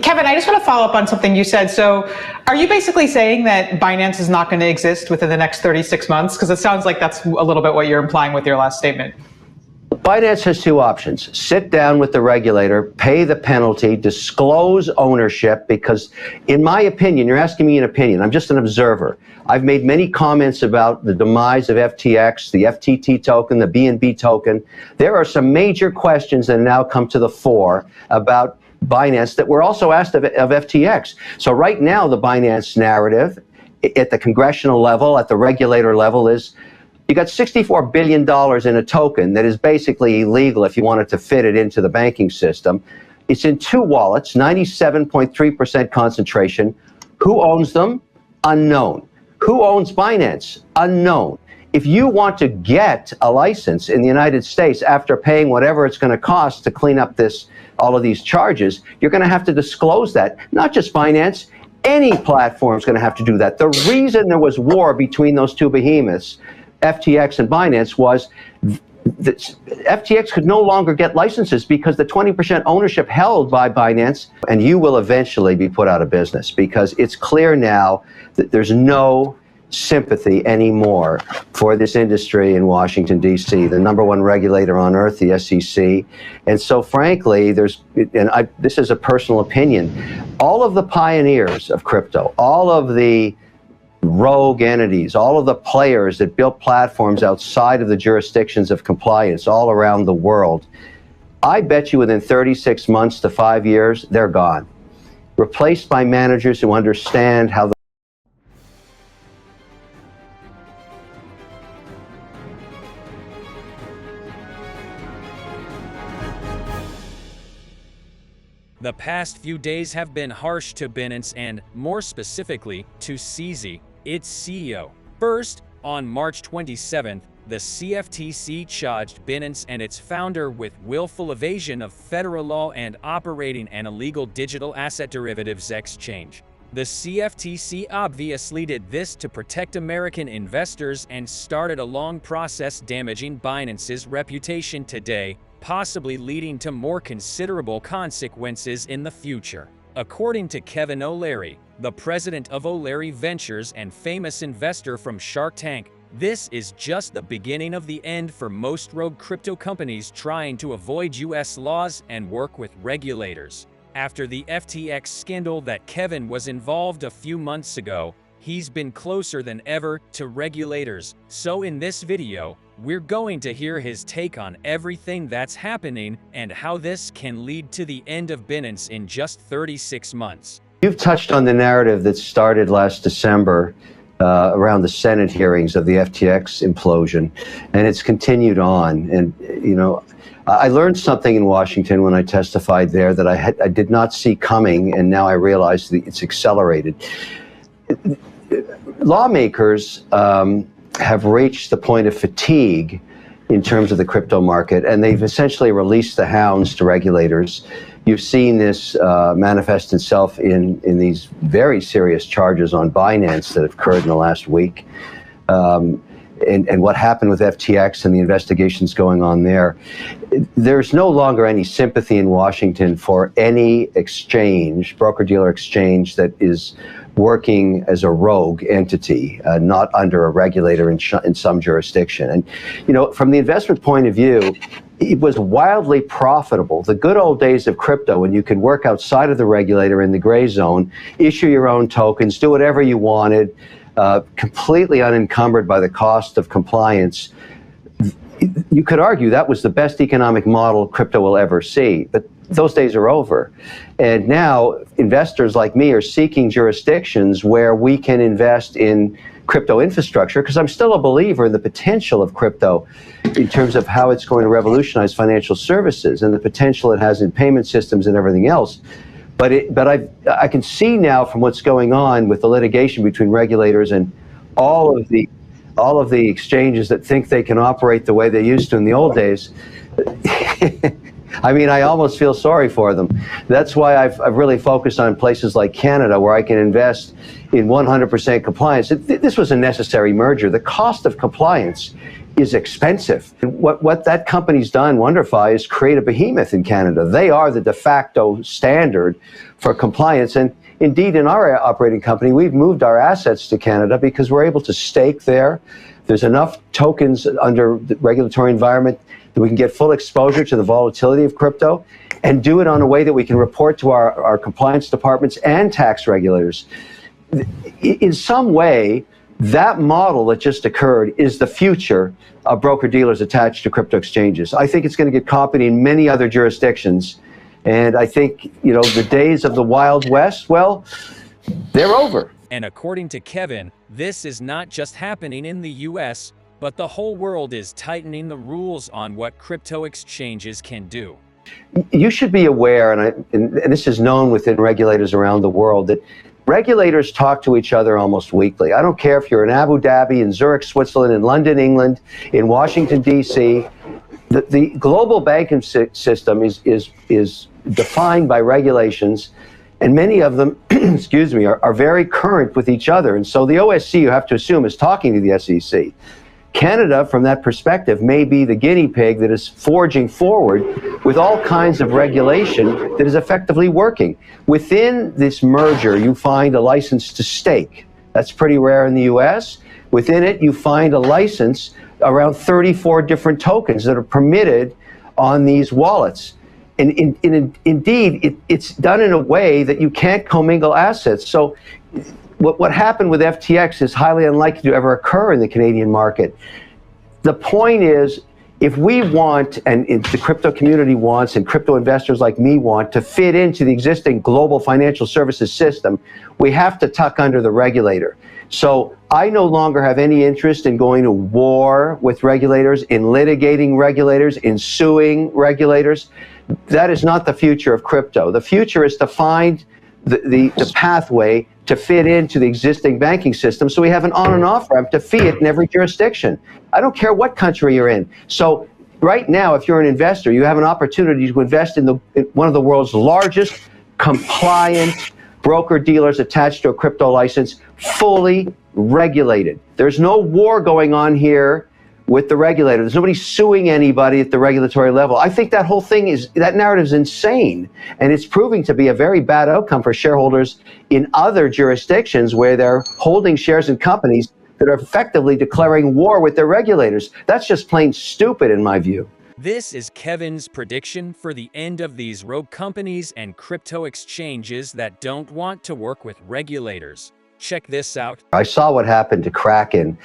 Kevin, I just want to follow up on something you said. So are you basically saying that Binance is not going to exist within the next 36 months? Because it sounds like that's a little bit what you're implying with your last statement. Binance has two options. Sit down with the regulator, pay the penalty, disclose ownership, because in my opinion, you're asking me an opinion, I'm just an observer. I've made many comments about the demise of FTX, the FTT token, the BNB token. There are some major questions that now come to the fore about Binance that were also asked of FTX. So right now, the Binance narrative at the congressional level, at the regulator level, is you got $64 billion in a token that is basically illegal if you wanted to fit it into the banking system. It's in two wallets, 97.3% concentration. Who owns them? Unknown. Who owns Binance? Unknown. If you want to get a license in the United States after paying whatever it's going to cost to clean up all of these charges, you're going to have to disclose that. Not just Binance, any platform is going to have to do that. The reason there was war between those two behemoths, FTX and Binance, was that FTX could no longer get licenses because the 20% ownership held by Binance, and you will eventually be put out of business because it's clear now that there's no sympathy anymore for this industry in Washington, D.C., the number one regulator on earth, the SEC. And so frankly, this is a personal opinion, all of the pioneers of crypto, all of the rogue entities, all of the players that built platforms outside of the jurisdictions of compliance all around the world, I bet you within 36 months to 5 years, they're gone. Replaced by managers who understand how The past few days have been harsh to Binance and, more specifically, to CZ, its CEO. First, on March 27th, the CFTC charged Binance and its founder with willful evasion of federal law and operating an illegal digital asset derivatives exchange. The CFTC obviously did this to protect American investors and started a long process damaging Binance's reputation today, possibly leading to more considerable consequences in the future. According to Kevin O'Leary, the president of O'Leary Ventures and famous investor from Shark Tank, this is just the beginning of the end for most rogue crypto companies trying to avoid US laws and work with regulators. After the FTX scandal that Kevin was involved a few months ago, he's been closer than ever to regulators. So in this video, we're going to hear his take on everything that's happening and how this can lead to the end of Binance in just 36 months. You've touched on the narrative that started last December around the Senate hearings of the FTX implosion, and it's continued on. And, you know, I learned something in Washington when I testified there that I did not see coming, and now I realize that it's accelerated. Lawmakers have reached the point of fatigue in terms of the crypto market, and they've essentially released the hounds to regulators. You've seen this manifest itself in these very serious charges on Binance that have occurred in the last week. And what happened with FTX and the investigations going on there. There's no longer any sympathy in Washington for any exchange, broker-dealer exchange, that is working as a rogue entity, not under a regulator in some jurisdiction. And, you know, from the investment point of view, it was wildly profitable. The good old days of crypto, when you could work outside of the regulator in the gray zone, issue your own tokens, do whatever you wanted, completely unencumbered by the cost of compliance. You could argue that was the best economic model crypto will ever see, but those days are over. And now investors like me are seeking jurisdictions where we can invest in crypto infrastructure, because I'm still a believer in the potential of crypto in terms of how it's going to revolutionize financial services and the potential it has in payment systems and everything else. But I can see now from what's going on with the litigation between regulators and all of the exchanges that think they can operate the way they used to in the old days. I mean, I almost feel sorry for them. That's why I've really focused on places like Canada, where I can invest in 100% compliance. This was a necessary merger. The cost of compliance is expensive. And what that company's done, WonderFi, is create a behemoth in Canada. They are the de facto standard for compliance. And indeed, in our operating company, we've moved our assets to Canada because we're able to stake there. There's enough tokens under the regulatory environment that we can get full exposure to the volatility of crypto and do it on a way that we can report to our compliance departments and tax regulators. In some way, that model that just occurred is the future of broker-dealers attached to crypto exchanges. I think it's going to get copied in many other jurisdictions. And I think, the days of the Wild West, well, they're over. And according to Kevin, this is not just happening in the US, but the whole world is tightening the rules on what crypto exchanges can do. You should be aware, and this is known within regulators around the world, that regulators talk to each other almost weekly. I don't care if you're in Abu Dhabi, in Zurich, Switzerland, in London, England, in Washington, D.C. The global banking system is defined by regulations, and many of them, excuse me, are very current with each other. And so the OSC, you have to assume, is talking to the SEC. Canada, from that perspective, may be the guinea pig that is forging forward with all kinds of regulation that is effectively working. Within this merger, you find a license to stake. That's pretty rare in the US. Within it, you find a license around 34 different tokens that are permitted on these wallets. And indeed, it's done in a way that you can't commingle assets. So what happened with FTX is highly unlikely to ever occur in the Canadian market. The point is, if we want, and the crypto community wants, and crypto investors like me want, to fit into the existing global financial services system, we have to tuck under the regulator. So I no longer have any interest in going to war with regulators, in litigating regulators, in suing regulators. That is not the future of crypto. The future is to find the pathway to fit into the existing banking system, so we have an on and off ramp to fiat in every jurisdiction. I don't care what country you're in. So right now, if you're an investor, you have an opportunity to invest in one of the world's largest compliant broker-dealers attached to a crypto license, fully regulated. There's no war going on here with the regulator. There's nobody suing anybody at the regulatory level. I think that whole thing that narrative is insane, and it's proving to be a very bad outcome for shareholders in other jurisdictions where they're holding shares in companies that are effectively declaring war with their regulators. That's just plain stupid in my view. This is Kevin's prediction for the end of these rogue companies and crypto exchanges that don't want to work with regulators. Check this out. I saw what happened to Kraken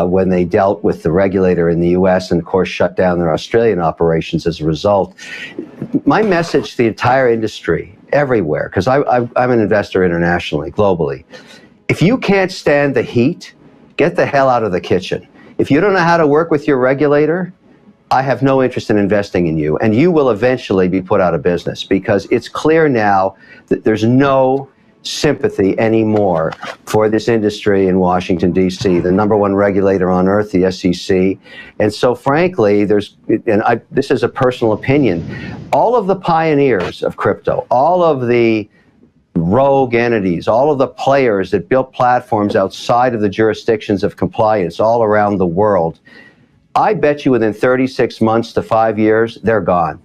when they dealt with the regulator in the US and, of course, shut down their Australian operations as a result. My message to the entire industry, everywhere, because I'm an investor internationally, globally. If you can't stand the heat, get the hell out of the kitchen. If you don't know how to work with your regulator, I have no interest in investing in you, and you will eventually be put out of business, because it's clear now that there's no sympathy anymore for this industry in Washington, D.C., the number one regulator on earth, the SEC. And so frankly, this is a personal opinion, all of the pioneers of crypto, all of the rogue entities, all of the players that built platforms outside of the jurisdictions of compliance all around the world, I bet you within 36 months to 5 years, they're gone.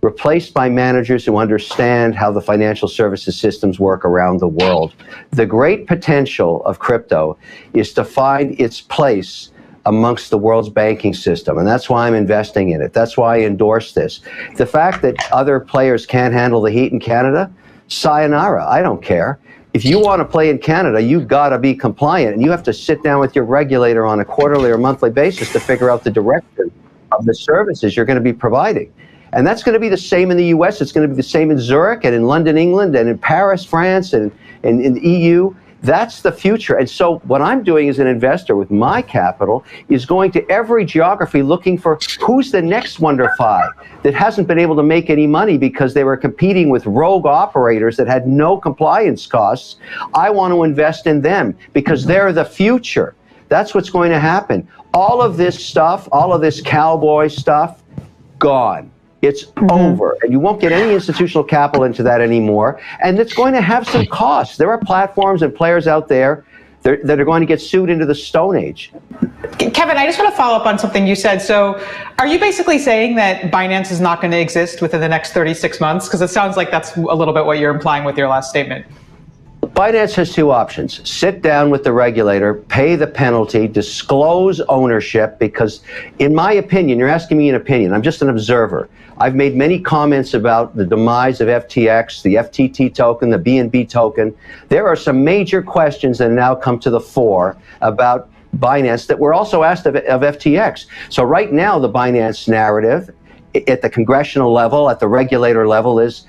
Replaced by managers who understand how the financial services systems work around the world. The great potential of crypto is to find its place amongst the world's banking system, and that's why I'm investing in it. That's why I endorse this. The fact that other players can't handle the heat in Canada, sayonara, I don't care. If you want to play in Canada, you've got to be compliant, and you have to sit down with your regulator on a quarterly or monthly basis to figure out the direction of the services you're going to be providing. And that's going to be the same in the US, it's going to be the same in Zurich and in London, England, and in Paris, France, and in the EU. That's the future. And so what I'm doing as an investor with my capital is going to every geography looking for who's the next WonderFi that hasn't been able to make any money because they were competing with rogue operators that had no compliance costs. I want to invest in them because they're the future. That's what's going to happen. All of this stuff, all of this cowboy stuff, gone. It's over, and you won't get any institutional capital into that anymore, and it's going to have some costs. There are platforms and players out there that are going to get sued into the Stone Age. Kevin, I just want to follow up on something you said. So are you basically saying that Binance is not going to exist within the next 36 months? Because it sounds like that's a little bit what you're implying with your last statement. Binance has two options. Sit down with the regulator, pay the penalty, disclose ownership, because in my opinion, you're asking me an opinion, I'm just an observer. I've made many comments about the demise of FTX, the FTT token, the BNB token. There are some major questions that now come to the fore about Binance that were also asked of FTX. So right now, the Binance narrative at the congressional level, at the regulator level, is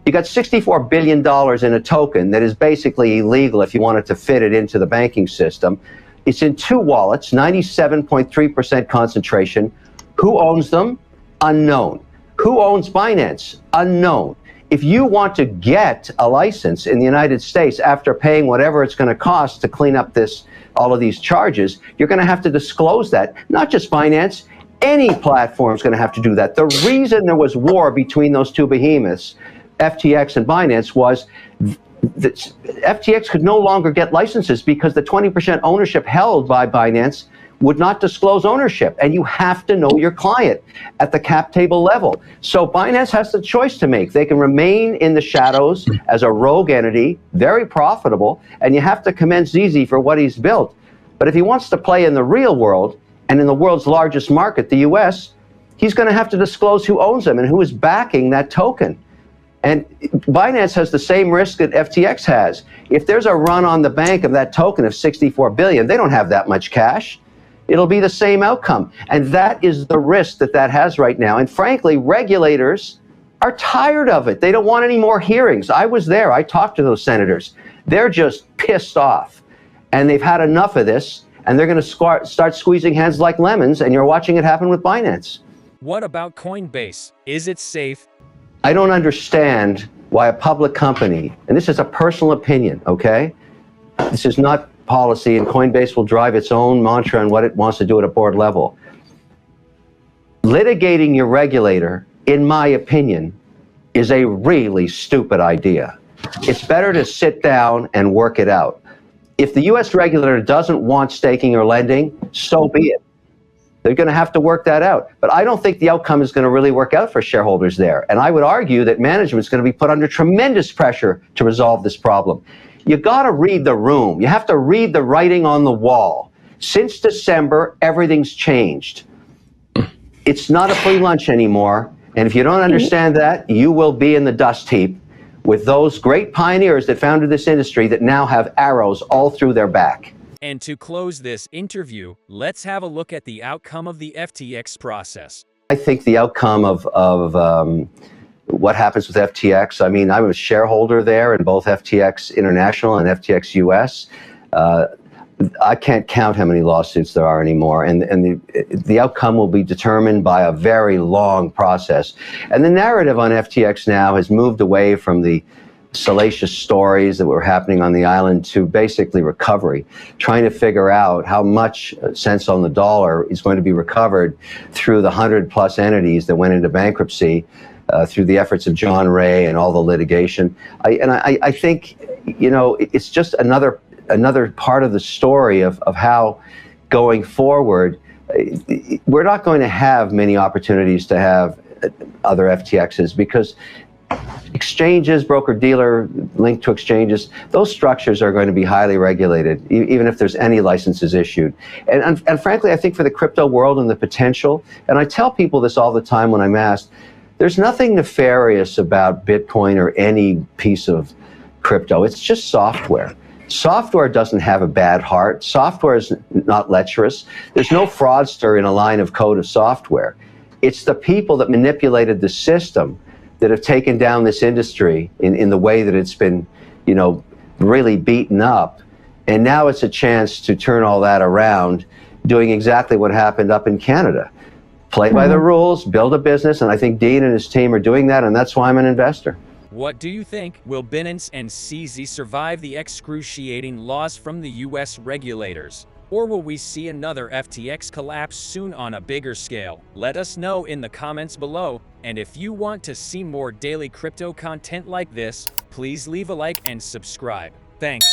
you got $64 billion in a token that is basically illegal if you wanted to fit it into the banking system. It's in two wallets, 97.3% concentration. Who owns them? Unknown. Who owns Binance? Unknown. If you want to get a license in the United States after paying whatever it's going to cost to clean up all of these charges, you're going to have to disclose that. Not just Binance, any platform is going to have to do that. The reason there was war between those two behemoths, FTX and Binance, was that FTX could no longer get licenses because the 20% ownership held by Binance would not disclose ownership, and you have to know your client at the cap table level. So Binance has the choice to make. They can remain in the shadows as a rogue entity, very profitable, and you have to commend ZZ for what he's built. But if he wants to play in the real world, and in the world's largest market, the US, he's going to have to disclose who owns them and who is backing that token. And Binance has the same risk that FTX has. If there's a run on the bank of that token of 64 billion, they don't have that much cash. It'll be the same outcome. And that is the risk that has right now. And frankly, regulators are tired of it. They don't want any more hearings. I was there. I talked to those senators. They're just pissed off. And they've had enough of this. And they're going to start squeezing hands like lemons. And you're watching it happen with Binance. What about Coinbase? Is it safe? I don't understand why a public company, and this is a personal opinion, okay? This is not policy, and Coinbase will drive its own mantra on what it wants to do at a board level. Litigating your regulator, in my opinion, is a really stupid idea. It's better to sit down and work it out. If the US regulator doesn't want staking or lending, so be it. They're going to have to work that out. But I don't think the outcome is going to really work out for shareholders there. And I would argue that management is going to be put under tremendous pressure to resolve this problem. You got to read the room. You have to read the writing on the wall. Since December, everything's changed. It's not a free lunch anymore. And if you don't understand that, you will be in the dust heap with those great pioneers that founded this industry that now have arrows all through their back. And to close this interview, let's have a look at the outcome of the FTX process. I think the outcome of what happens with FTX, I mean, I'm a shareholder there in both FTX International and FTX US. I can't count how many lawsuits there are anymore, and the outcome will be determined by a very long process. And the narrative on FTX now has moved away from the salacious stories that were happening on the island to basically recovery, trying to figure out how much cents on the dollar is going to be recovered through the 100+ entities that went into bankruptcy through the efforts of John Ray and all the litigation. I think, you know, it's just another part of the story of how going forward, we're not going to have many opportunities to have other FTXs because exchanges, broker-dealer linked to exchanges, those structures are going to be highly regulated, even if there's any licenses issued. And frankly, I think for the crypto world and the potential, and I tell people this all the time when I'm asked, there's nothing nefarious about Bitcoin or any piece of crypto. It's just software. Software doesn't have a bad heart. Software is not lecherous. There's no fraudster in a line of code of software. It's the people that manipulated the system that have taken down this industry in the way that it's been, you know, really beaten up. And now it's a chance to turn all that around, doing exactly what happened up in Canada. Play by the rules, build a business, and I think Dean and his team are doing that, and that's why I'm an investor. What do you think? Will Binance and CZ survive the excruciating loss from the US regulators? Or will we see another FTX collapse soon on a bigger scale? Let us know in the comments below. And if you want to see more daily crypto content like this, please leave a like and subscribe. Thanks.